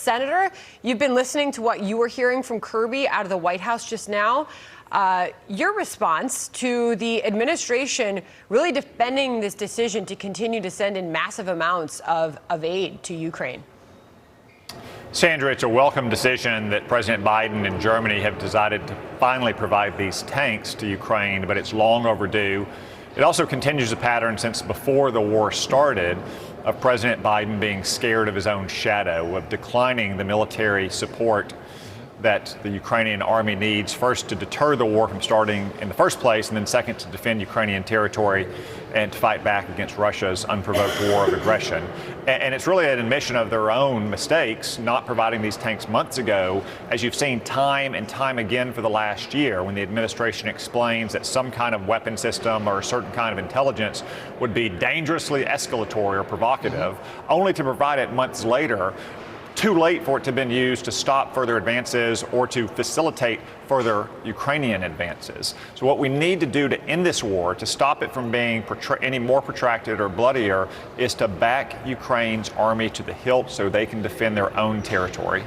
Senator, you've been listening to what you were hearing from Kirby out of the White House just now. Your response to the administration really defending this decision to continue to send in massive amounts of aid to Ukraine. Sandra, it's a welcome decision that President Biden and Germany have decided to finally provide these tanks to Ukraine, but it's long overdue. It also continues a pattern since before the war started of President Biden being scared of his own shadow, of declining the military support that the Ukrainian army needs, first to deter the war from starting in the first place, and then second to defend Ukrainian territory and to fight back against Russia's unprovoked war of aggression. And it's really an admission of their own mistakes not providing these tanks months ago, as you've seen time and time again for the last year, when the administration explains that some kind of weapon system or a certain kind of intelligence would be dangerously escalatory or provocative, only to provide it months later, too late for it to have been used to stop further advances or to facilitate further Ukrainian advances. So what we need to do to end this war, to stop it from being any more protracted or bloodier, is to back Ukraine's army to the hilt so they can defend their own territory.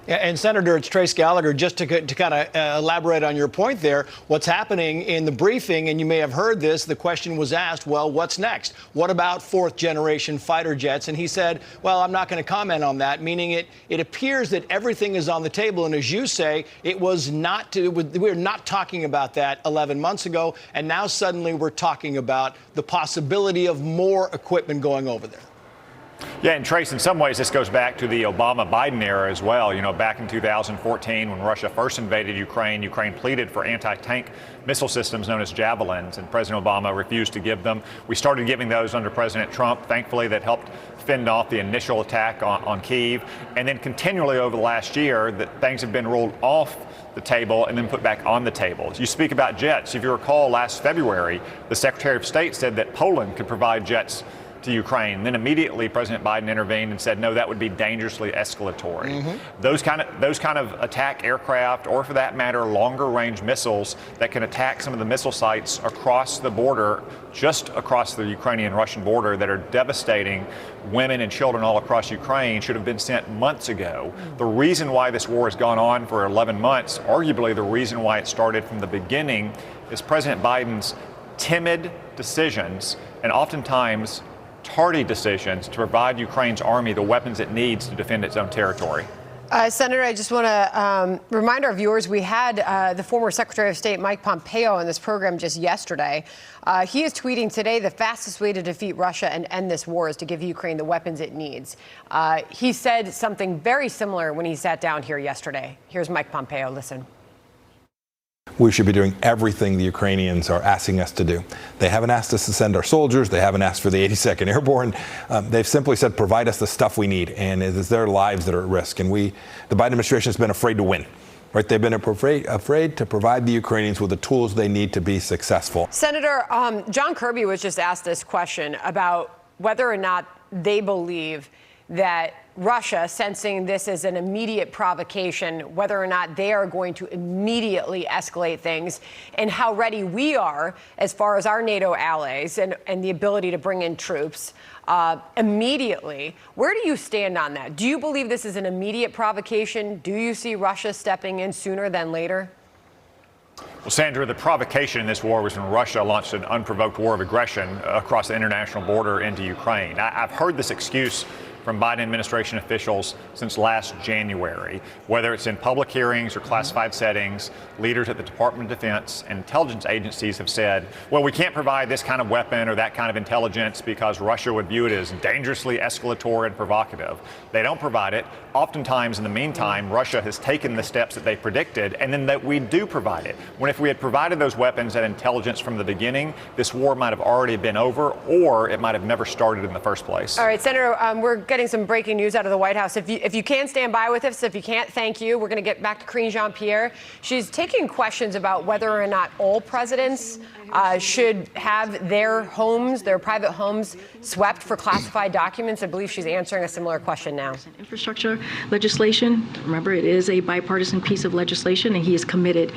Yeah, and Senator, it's Trace Gallagher. Just to kind of elaborate on your point there, what's happening in the briefing, and you may have heard this, the question was asked, well, what's next? What about fourth generation fighter jets? And he said, well, I'm not going to comment on that, meaning it appears that everything is on the table. And as you say, it was not we're not talking about that 11 months ago. And now suddenly we're talking about the possibility of more equipment going over there. Yeah, and Trace, in some ways, this goes back to the Obama-Biden era as well. You know, back in 2014, when Russia first invaded Ukraine, Ukraine pleaded for anti-tank missile systems known as Javelins, and President Obama refused to give them. We started giving those under President Trump. Thankfully, that helped fend off the initial attack on Kyiv. And then continually over the last year, that things have been rolled off the table and then put back on the table. You speak about jets. If you recall, last February, the Secretary of State said that Poland could provide jets to Ukraine. Then immediately President Biden intervened and said, no, that would be dangerously escalatory. Those kind of attack aircraft, or for that matter, longer range missiles that can attack some of the missile sites across the border, just across the Ukrainian-Russian border, that are devastating women and children all across Ukraine, should have been sent months ago. The reason why this war has gone on for 11 months, arguably the reason why it started from the beginning, is President Biden's timid decisions and oftentimes tardy decisions to provide Ukraine's army the weapons it needs to defend its own territory. Senator, I just want to remind our viewers, we had the former Secretary of State Mike Pompeo on this program just yesterday. He is tweeting today, the fastest way to defeat Russia and end this war is to give Ukraine the weapons it needs. He said something very similar when he sat down here yesterday. Here's Mike Pompeo. Listen. We should be doing everything the Ukrainians are asking us to do. They haven't asked us to send our soldiers. They haven't asked for the 82nd Airborne. They've simply said, provide us the stuff we need. And it is their lives that are at risk. And the Biden administration has been afraid to win. Right? They've been afraid to provide the Ukrainians with the tools they need to be successful. Senator, John Kirby was just asked this question about whether or not they believe that Russia, sensing this as an immediate provocation, whether or not they are going to immediately escalate things, and how ready we are as far as our NATO allies and the ability to bring in troops immediately. Where do you stand on that? Do you believe this is an immediate provocation? Do you see Russia stepping in sooner than later? Well, Sandra, the provocation in this war was when Russia launched an unprovoked war of aggression across the international border into Ukraine. I've heard this excuse from Biden administration officials since last January. Whether it's in public hearings or classified settings, leaders at the Department of Defense and intelligence agencies have said, well, we can't provide this kind of weapon or that kind of intelligence because Russia would view it as dangerously escalatory and provocative. They don't provide it. Oftentimes, in the meantime, Russia has taken the steps that they predicted, and then that we do provide it. When if we had provided those weapons and intelligence from the beginning, this war might have already been over, or it might have never started in the first place. All right, Senator, we're getting some breaking news out of the White House. If you can stand by with us, if you can't, thank you. We're going to get back to Karine Jean-Pierre. She's taking questions about whether or not all presidents should have their homes, their private homes, swept for classified documents? I believe she's answering a similar question now. Infrastructure legislation, remember, it is a bipartisan piece of legislation, and he is committed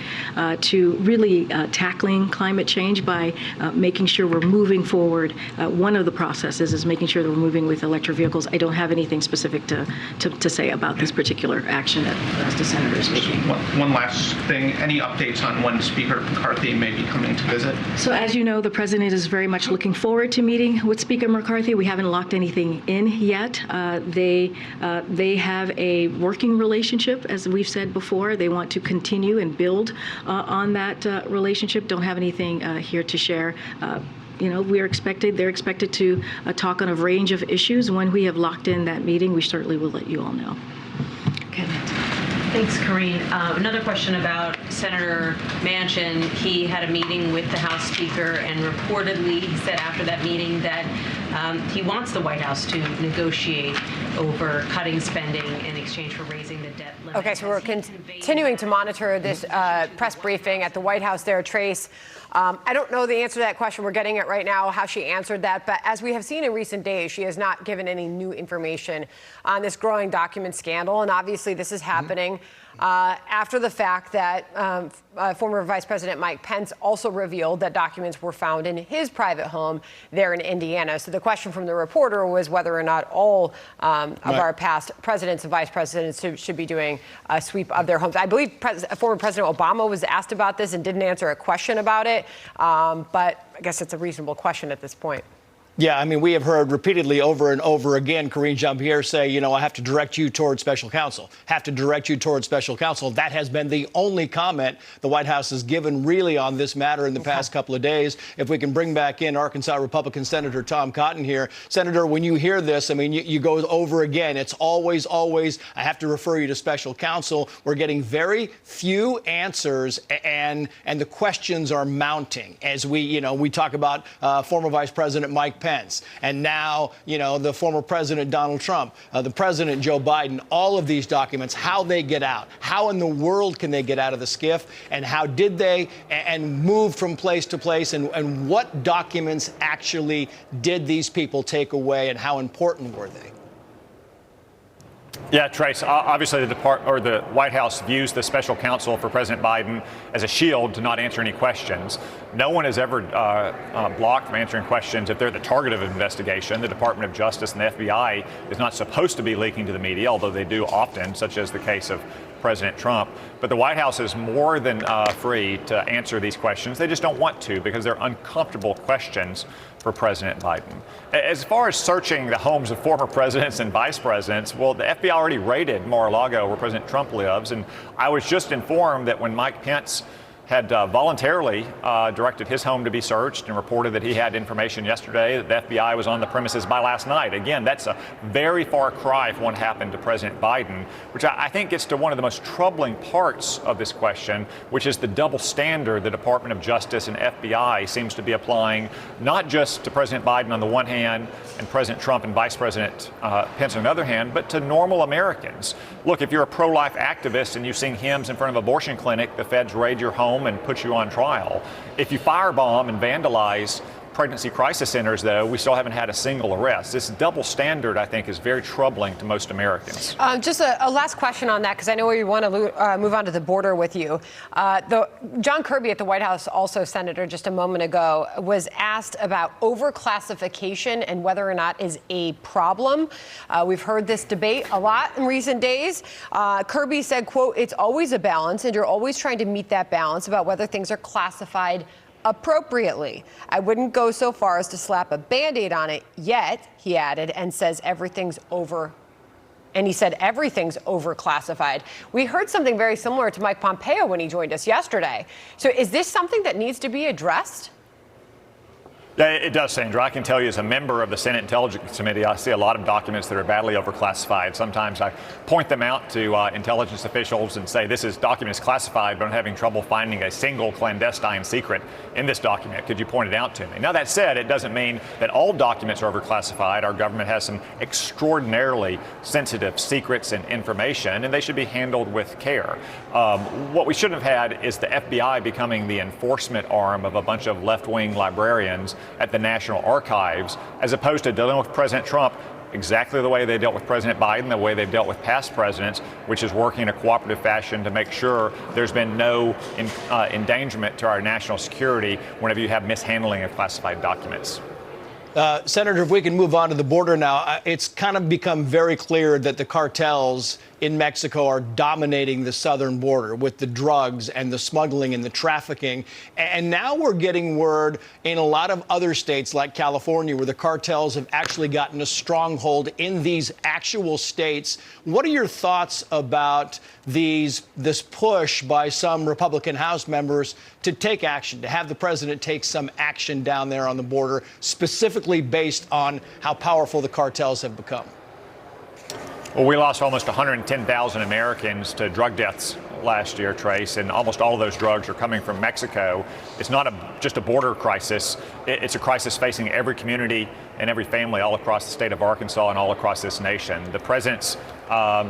to really tackling climate change by making sure we're moving forward. One of the processes is making sure that we're moving with electric vehicles. I don't have anything specific to say about this particular action that the senator is making. One last thing, any updates on when Speaker McCarthy may be coming to visit? So as you know, the president is very much looking forward to meeting with Speaker McCarthy. We haven't locked anything in yet. They have a working relationship, as we've said before. They want to continue and build on that relationship. Don't have anything here to share. They're expected to talk on a range of issues. When we have locked in that meeting, we certainly will let you all know. Okay. Thanks, Karine. Another question about Senator Manchin. He had a meeting with the House Speaker, and reportedly he said after that meeting that he wants the White House to negotiate over cutting spending in exchange for raising the debt limit. Okay, so we're continuing to monitor this press briefing at the White House there, Trace. I don't know the answer to that question. We're getting it right now, how she answered that. But as we have seen in recent days, she has not given any new information on this growing document scandal. And obviously, this is happening after the fact that former Vice President Mike Pence also revealed that documents were found in his private home there in Indiana. So the question from the reporter was whether or not all of our past presidents and vice presidents should be doing a sweep of their homes. I believe former President Obama was asked about this and didn't answer a question about it. But I guess it's a reasonable question at this point. Yeah, I mean, we have heard repeatedly over and over again Karine Jean-Pierre say, I have to direct you toward special counsel, That has been the only comment the White House has given really on this matter in the past couple of days. If we can bring back in Arkansas Republican Senator Tom Cotton here. Senator, when you hear this, I mean, you go over again. It's always, I have to refer you to special counsel. We're getting very few answers, and the questions are mounting as we talk about former Vice President Mike Pence. And now, the former President Donald Trump, the President Joe Biden, all of these documents, how they get out, how in the world can they get out of the SCIF, and how did they, and move from place to place, and what documents actually did these people take away, and how important were they? Yeah, Trace, obviously the White House views the special counsel for President Biden as a shield to not answer any questions. No one has ever blocked from answering questions if they're the target of an investigation. The Department of Justice and the FBI is not supposed to be leaking to the media, although they do often, such as the case of President Trump. But the White House is more than free to answer these questions. They just don't want to because they're uncomfortable questions for President Biden. As far as searching the homes of former presidents and vice presidents, well, the FBI already raided Mar-a-Lago, where President Trump lives. And I was just informed that when Mike Pence had voluntarily directed his home to be searched and reported that he had information yesterday that the FBI was on the premises by last night. Again, that's a very far cry from what happened to President Biden, which I think gets to one of the most troubling parts of this question, which is the double standard the Department of Justice and FBI seems to be applying, not just to President Biden on the one hand and President Trump and Vice President Pence on the other hand, but to normal Americans. Look, if you're a pro-life activist and you sing hymns in front of an abortion clinic, the feds raid your home and put you on trial. If you firebomb and vandalize pregnancy crisis centers, though, we still haven't had a single arrest. This double standard, I think, is very troubling to most Americans. Just a last question on that, because I know we want to move on to the border with you. John Kirby at the White House, also Senator, just a moment ago, was asked about overclassification and whether or not is a problem. We've heard this debate a lot in recent days. Kirby said, quote, "It's always a balance, and you're always trying to meet that balance about whether things are classified appropriately. I wouldn't go so far as to slap a Band-Aid on it yet," he added, and says everything's over. And he said everything's overclassified. We heard something very similar to Mike Pompeo when he joined us yesterday. So is this something that needs to be addressed? It does, Sandra. I can tell you as a member of the Senate Intelligence Committee, I see a lot of documents that are badly overclassified. Sometimes I point them out to intelligence officials and say, this document is classified, but I'm having trouble finding a single clandestine secret in this document. Could you point it out to me? Now, that said, it doesn't mean that all documents are overclassified. Our government has some extraordinarily sensitive secrets and information, and they should be handled with care. What we shouldn't have had is the FBI becoming the enforcement arm of a bunch of left-wing librarians at the National Archives, as opposed to dealing with President Trump exactly the way they dealt with President Biden, the way they've dealt with past presidents, which is working in a cooperative fashion to make sure there's been no endangerment to our national security whenever you have mishandling of classified documents. Senator, if we can move on to the border now, it's kind of become very clear that the cartels in Mexico are dominating the southern border with the drugs and the smuggling and the trafficking. And now we're getting word in a lot of other states like California where the cartels have actually gotten a stronghold in these actual states. What are your thoughts about this push by some Republican House members to take action, to have the president take some action down there on the border, specifically based on how powerful the cartels have become? Well, we lost almost 110,000 Americans to drug deaths last year, Trace, and almost all of those drugs are coming from Mexico. It's not just a border crisis. It's a crisis facing every community and every family all across the state of Arkansas and all across this nation. The president's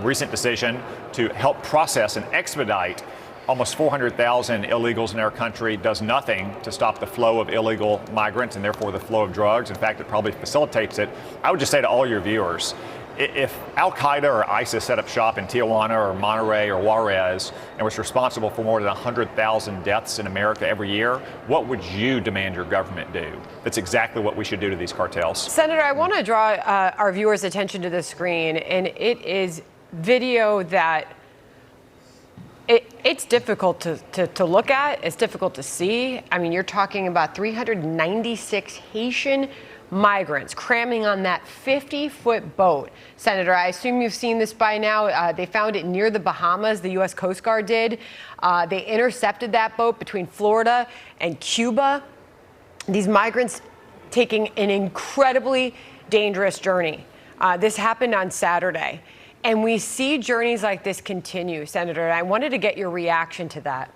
recent decision to help process and expedite almost 400,000 illegals in our country does nothing to stop the flow of illegal migrants and therefore the flow of drugs. In fact, it probably facilitates it. I would just say to all your viewers, if Al-Qaeda or ISIS set up shop in Tijuana or Monterrey or Juarez and was responsible for more than 100,000 deaths in America every year, what would you demand your government do? That's exactly what we should do to these cartels. Senator, I want to draw our viewers' attention to the screen, and it is video that it's difficult to look at. It's difficult to see. I mean, you're talking about 396 Haitian migrants cramming on that 50-foot boat. Senator, I assume you've seen this by now. They found it near the Bahamas. The U.S. Coast Guard did. They intercepted that boat between Florida and Cuba. These migrants taking an incredibly dangerous journey. This happened on Saturday. And we see journeys like this continue, Senator, and I wanted to get your reaction to that.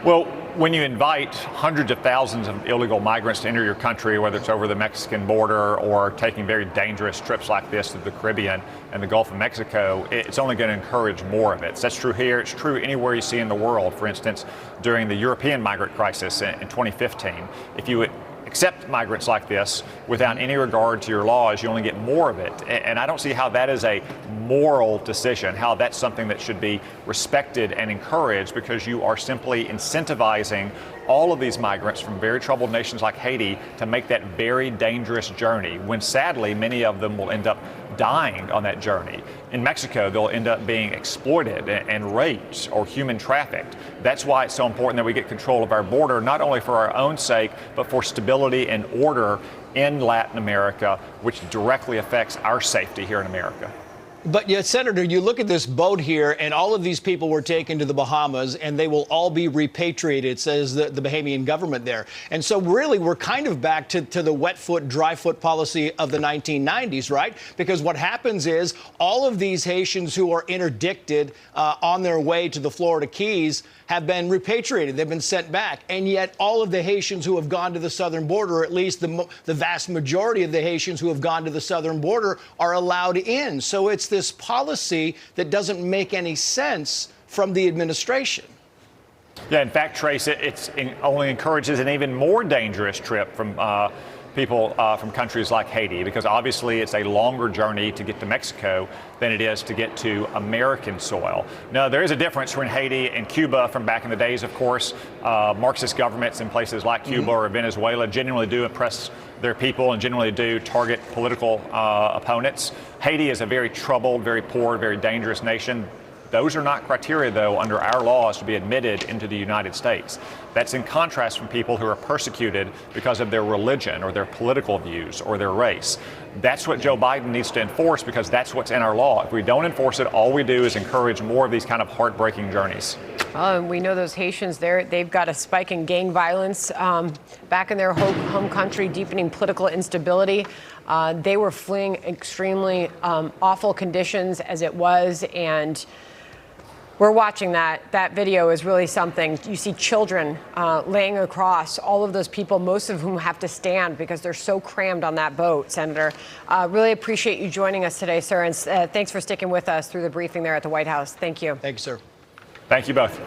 Well, when you invite hundreds of thousands of illegal migrants to enter your country, whether it's over the Mexican border or taking very dangerous trips like this to the Caribbean and the Gulf of Mexico, it's only going to encourage more of it. So that's true here. It's true anywhere you see in the world. For instance, during the European migrant crisis in 2015, if you accept migrants like this without any regard to your laws, you only get more of it. And I don't see how that is a moral decision, how that's something that should be respected and encouraged, because you are simply incentivizing all of these migrants from very troubled nations like Haiti to make that very dangerous journey, when sadly many of them will end up dying on that journey. In Mexico, they'll end up being exploited and raped or human trafficked. That's why it's so important that we get control of our border, not only for our own sake, but for stability and order in Latin America, which directly affects our safety here in America. But yet, Senator, you look at this boat here, and all of these people were taken to the Bahamas, and they will all be repatriated, says the Bahamian government there. And so really, we're kind of back to the wet foot, dry foot policy of the 1990s, right? Because what happens is all of these Haitians who are interdicted on their way to the Florida Keys have been repatriated. They've been sent back. And yet all of the Haitians who have gone to the southern border, or at least the vast majority of the Haitians who have gone to the southern border, are allowed in. So it's this policy that doesn't make any sense from the administration. Yeah, in fact, Trace, it only encourages an even more dangerous trip from people from countries like Haiti, because obviously it's a longer journey to get to Mexico than it is to get to American soil. Now, there is a difference between Haiti and Cuba from back in the days, of course. Marxist governments in places like Cuba or Venezuela generally do oppress their people and generally do target political opponents. Haiti is a very troubled, very poor, very dangerous nation. Those are not criteria, though, under our laws to be admitted into the United States. That's in contrast from people who are persecuted because of their religion or their political views or their race. That's what Joe Biden needs to enforce, because that's what's in our law. If we don't enforce it, all we do is encourage more of these kind of heartbreaking journeys. We know those Haitians there, they've got a spike in gang violence back in their home country, deepening political instability. They were fleeing extremely awful conditions as it was, and we're watching that. That video is really something. You see children laying across, all of those people, most of whom have to stand because they're so crammed on that boat, Senator. Really appreciate you joining us today, sir, and thanks for sticking with us through the briefing there at the White House. Thank you. Thank you, sir. Thank you both.